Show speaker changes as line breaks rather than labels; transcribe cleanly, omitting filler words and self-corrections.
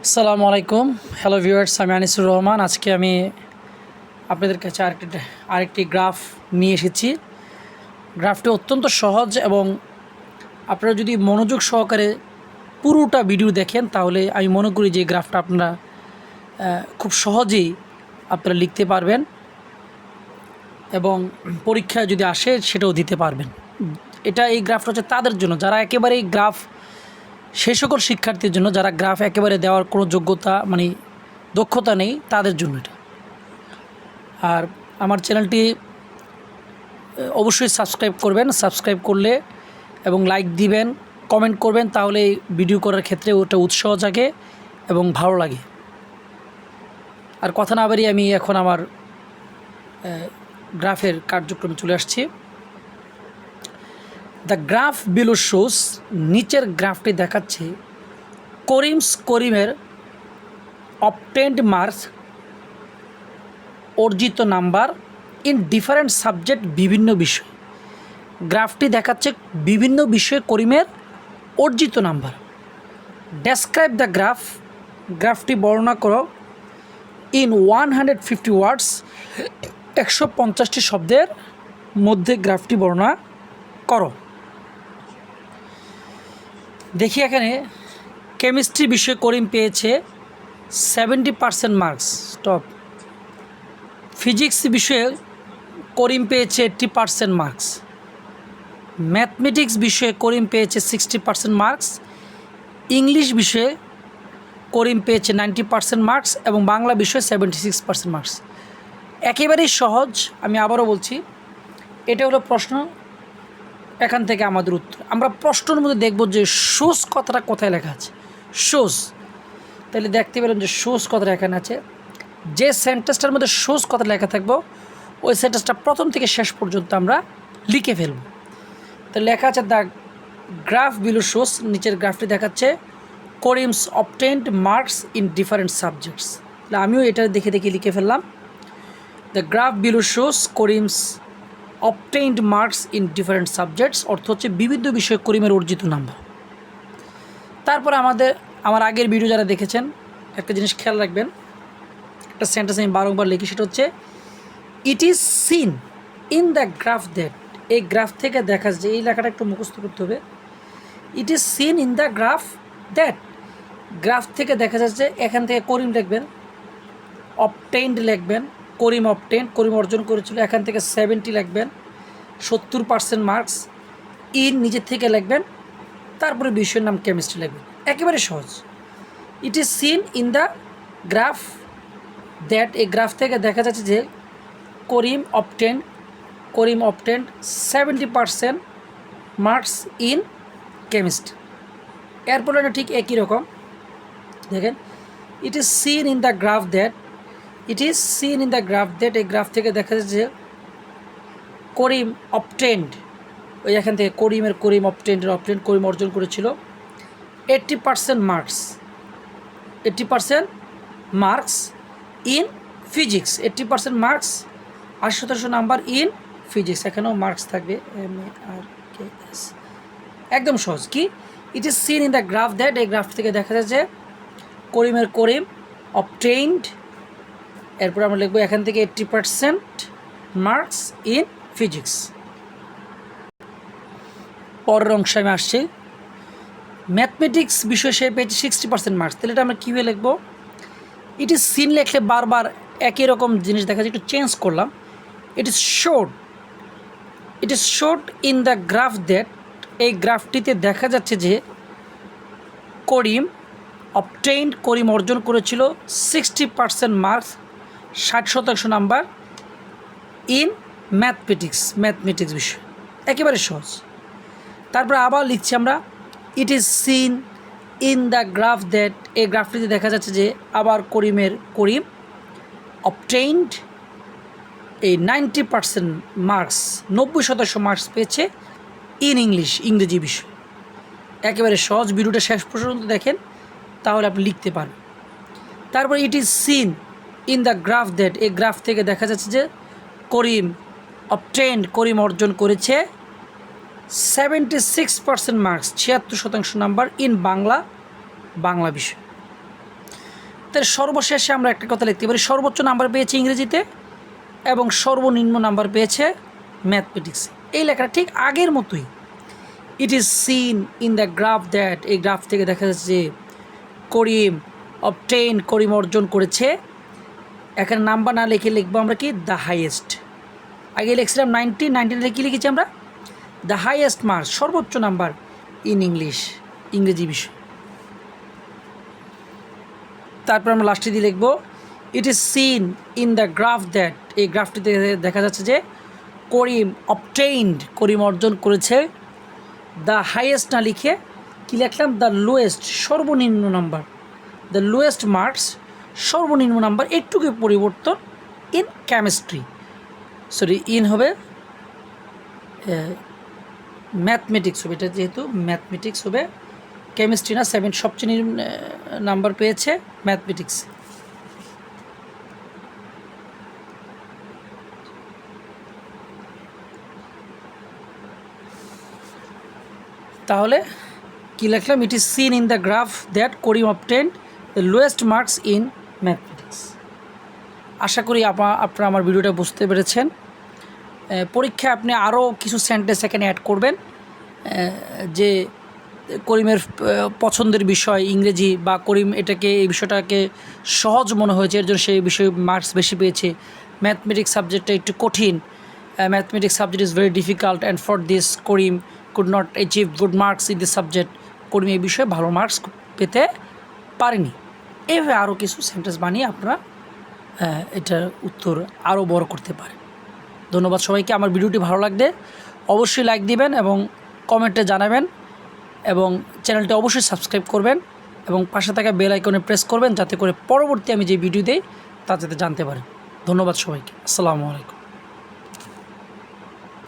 আসসালামু আলাইকুম। Hello viewers, আমি আনিসুর রহমান। আজকে আমি আপনাদের কাছে আরেকটি গ্রাফ নিয়ে এসেছি। গ্রাফটি অত্যন্ত সহজ এবং আপনারা যদি মনোযোগ সহকারে পুরোটা ভিডিও দেখেন তাহলে আমি মনে করি যে গ্রাফটা আপনারা খুব সহজেই আপনারা লিখতে পারবেন এবং পরীক্ষায় যদি আসে সেটাও দিতে পারবেন। এই গ্রাফটা হচ্ছে তাদের জন্য যারা একেবারেই গ্রাফ, সেই সকল শিক্ষার্থীর জন্য যারা গ্রাফ একেবারে দেওয়ার কোনো যোগ্যতা দক্ষতা নেই, তাদের জন্য এটা। আর আমার চ্যানেলটি অবশ্যই সাবস্ক্রাইব করবেন। সাবস্ক্রাইব করলে এবং লাইক দিবেন, কমেন্ট করবেন, তাহলে ভিডিও করার ক্ষেত্রে ওটা উৎসাহ জাগে এবং ভালো লাগে। আর কথা না বাড়িয়ে আমি এখন আমার গ্রাফের কার্যক্রমে চলে আসছি। দ্য গ্রাফ বিলো শোস, নিচের গ্রাফটি দেখাচ্ছে করিমের অবটেন্ড মার্কস, অর্জিত নাম্বার ইন ডিফারেন্ট সাবজেক্ট, বিভিন্ন বিষয়। গ্রাফটি দেখাচ্ছে বিভিন্ন বিষয়ে করিমের অর্জিত নাম্বার। ডেসক্রাইব দ্য গ্রাফ, গ্রাফটি বর্ণনা করো ইন 150 ওয়ার্ডস, 150টি শব্দের মধ্যে গ্রাফটি বর্ণনা করো। দেখি এখানে কেমিস্ট্রি বিষয়ে করিম পেয়েছে 70% মার্কস, টপ। ফিজিক্স বিষয়ে করিম পেয়েছে 80% মার্কস। ম্যাথমেটিক্স বিষয়ে করিম পেয়েছে 60% মার্কস। ইংলিশ বিষয়ে করিম পেয়েছে 90% মার্কস এবং বাংলা বিষয়ে 76% মার্কস। একেবারেই সহজ, আমি আবারও বলছি, এটা হলো প্রশ্ন, এখান থেকে আমাদের উত্তর। আমরা প্রশ্নের মধ্যে দেখব যে শোস কথাটা কোথায় লেখা আছে। শোস, তাহলে দেখতে পেলাম যে শোস কথাটা এখানে আছে। যে সেন্টেন্সটার মধ্যে শোস কথা লেখা থাকবো ওই সেন্টেন্সটা প্রথম থেকে শেষ পর্যন্ত আমরা লিখে ফেলব। তো লেখা আছে দ্য গ্রাফ বিলো শোস, নিচের গ্রাফটি দেখাচ্ছে Karim's obtained marks in different subjects. তাহলে আমিও এটা দেখে দেখে লিখে ফেললাম। The graph below shows Karim's obtained marks in different subjects, অর্থ হচ্ছে বিভিন্ন বিষয়ে করিমের অর্জিত নাম্বার। তারপর আমার আগের ভিডিও যারা দেখেছেন একটা জিনিস খেয়াল রাখবেন, একটা সেন্টেন্স আমি বারংবার লিখি, সেটা হচ্ছে ইট is seen in the graph that. এই গ্রাফ থেকে দেখা যায়, এই লেখাটা একটু মুখস্থ করতে হবে। ইট is seen in the graph that, graph থেকে দেখা যাচ্ছে, এখান থেকে করিম লিখবেন, অবটেন্ড লিখবেন, করিম অবটেন্ড, করিম অর্জন করেছিল, এখান থেকে 70 লিখবেন, 70% মার্কস। ইন নিজের থেকে লিখবেন, তারপরে বিষয়ের নাম কেমিস্ট্রি লিখবেন। একেবারে সহজ। ইট is seen in the graph that, এই গ্রাফ থেকে দেখা যাচ্ছে যে করিম অবটেন্ড 70% মার্কস ইন কেমিস্ট্রি। এরপর এটা ঠিক একই রকম দেখেন, ইট is seen in the graph that, এই গ্রাফ থেকে দেখা যাচ্ছে যে করিম অবটেন্ড, ওই এখান থেকে করিম অবটেন্ডের করিম অর্জন করেছিল 80% marks in physics. 80% marks, 80% number in physics. এখানেও মার্কস থাকবে, MARKS। একদম সহজ। কি, ইট is seen in the graph that, এই গ্রাফ থেকে দেখা যাচ্ছে করিম অবটেইনড, এরপর আমরা লিখবো এখান থেকে 80% মার্কস ইন ফিজিক্স। পরের অংশে আমি আসছি, ম্যাথমেটিক্স বিষয়ে সে পেয়েছে 60% মার্কস। তাহলে এটা আমরা কীভাবে লিখবো? ইট ইজ সিন লেখলে বারবার একই রকম জিনিস দেখা যায়, একটু চেঞ্জ করলাম। It is showed in the graph that, এই গ্রাফটিতে দেখা যাচ্ছে যে করিম অর্জন করেছিল 60% মার্কস, 60% নাম্বার ইন ম্যাথমেটিক্স বিষয়। একেবারে সহজ। তারপরে আবার লিখছি আমরা, ইট is seen in the graph that, এই গ্রাফটিতে দেখা যাচ্ছে যে আবার করিম অবটেইনড এই 90% মার্কস, 90% মার্কস পেয়েছে ইন ইংরেজি বিষয়। একেবারে সহজ। ভিডিওটা শেষ পর্যন্ত দেখেন, তাহলে আপনি লিখতে পারবেন। তারপর ইট is seen in the graph that, এই গ্রাফ থেকে দেখা যাচ্ছে যে করিম অর্জন করেছে 76% মার্কস, 76% নাম্বার ইন বাংলা বিষয়। ম্যাথের সর্বশেষে আমরা একটা কথা লিখতে পারি, সর্বোচ্চ নাম্বার পেয়েছে ইংরেজিতে এবং সর্বনিম্ন নাম্বার পেয়েছে ম্যাথমেটিক্সে। এই লেখাটা ঠিক আগের মতোই। ইট is seen in the graph that, এই গ্রাফ থেকে দেখা যাচ্ছে যে করিম করিম অর্জন করেছে। এখানে নাম্বার না লিখে লিখবো আমরা কি দ্য হাইয়েস্ট। আগে লিখছিলাম 19 কী লিখেছি আমরা দ্য হাইয়েস্ট মার্কস, সর্বোচ্চ নাম্বার ইন ইংরেজি বিষয়। তারপর আমরা লাস্টে দিয়ে লিখবো ইট is seen in the graph that, এই গ্রাফটিতে দেখা যাচ্ছে যে করিম অর্জন করেছে। দ্য হাইয়েস্ট না লিখে কী লিখলাম দ্য লোয়েস্ট, সর্বনিম্ন নাম্বার, দ্য লোয়েস্ট মার্কস, সর্বনিম্ন নাম্বার, একটুকু পরিবর্তন ইন কেমিস্ট্রি, ইন হবে ম্যাথমেটিক্স হবে, এটা যেহেতু ম্যাথমেটিক্স হবে, কেমিস্ট্রি না। 7 সবচেয়ে নাম্বার পেয়েছে ম্যাথমেটিক্স। তাহলে কী লিখলাম, it is seen in the graph that Karim obtained the lowest marks in mathematics. আশা করি আপনারা আমার ভিডিওটা বুঝতে পেরেছেন। পরীক্ষায় আপনি আরও কিছু সেন্টেন্স এখানে অ্যাড করবেন, যে করিমের পছন্দের বিষয় ইংরেজি, বা করিম এই বিষয়টাকে সহজ মনে হয়েছে এর জন্য সেই বিষয়ে মার্কস বেশি পেয়েছে। ম্যাথমেটিক্স সাবজেক্টটা একটু কঠিন, mathematics subject is very difficult and for this Karim could not achieve good marks in this subject. Karim এই বিষয়ে ভালো মার্কস পেতে পারেনি। এইভাবে আরও কিছু সেন্টেন্স বানিয়ে আপনারা এটার উত্তর আরও বড় করতে পারেন। ধন্যবাদ সবাইকে। আমার ভিডিওটি ভালো লাগলে অবশ্যই লাইক দিবেন এবং কমেন্টে জানাবেন, এবং চ্যানেলটি অবশ্যই সাবস্ক্রাইব করবেন এবং পাশে থাকা বেল আইকনে প্রেস করবেন, যাতে করে পরবর্তী আমি যে ভিডিও দেই তা যাতে জানতে পারেন। ধন্যবাদ সবাইকে। আসসালামু আলাইকুম।